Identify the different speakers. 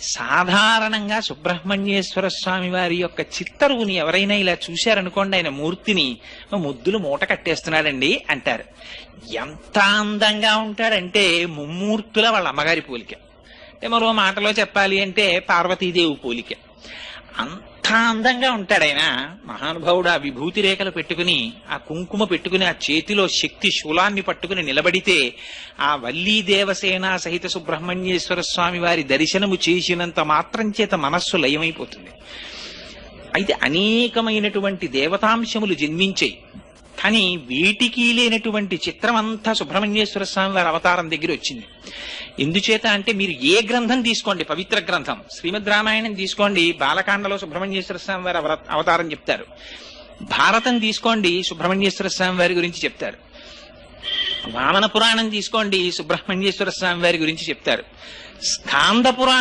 Speaker 1: సాధారణంగా సుబ్రహ్మణ్యేశ్వర స్వామి వారి యొక్క చిత్తరువుని ఎవరైనా ఇలా చూశారనుకోండి, ఆయన మూర్తిని ముద్దులు మూట కట్టేస్తున్నాడండి అంటారు. ఎంత అందంగా ఉంటాడంటే ముమ్మూర్తుల వాళ్ళ అమ్మగారి పోలిక. అంటే మరో మాటలో చెప్పాలి అంటే పార్వతీదేవి పోలిక. అంత అందంగా ఉంటాడు ఆయన. మహానుభావుడు ఆ విభూతి రేఖలు పెట్టుకుని, ఆ కుంకుమ పెట్టుకుని, ఆ చేతిలో శక్తి శూలాన్ని పట్టుకుని నిలబడితే ఆ వల్లీ దేవసేన సహిత సుబ్రహ్మణ్యేశ్వర స్వామి వారి దర్శనము చేసినంత మాత్రం చేత మనస్సు లయమైపోతుంది. అయితే అనేకమైనటువంటి దేవతాంశములు జన్మించాయి. కానీ వీటికి లేనటువంటి చిత్రం అంతా సుబ్రహ్మణ్యేశ్వర స్వామి వారి అవతారం దగ్గర వచ్చింది. ఎందుచేత అంటే మీరు ఏ గ్రంథం తీసుకోండి, పవిత్ర గ్రంథం శ్రీమద్ రామాయణం తీసుకోండి, బాలకాండలో సుబ్రహ్మణ్యేశ్వర స్వామి వారి అవతారం చెప్తారు. భారతం తీసుకోండి, సుబ్రహ్మణ్యేశ్వర స్వామి వారి గురించి చెప్తారు. వామన పురాణం తీసుకోండి, సుబ్రహ్మణ్యేశ్వర స్వామి వారి గురించి చెప్తారు. స్కాంద పురాణం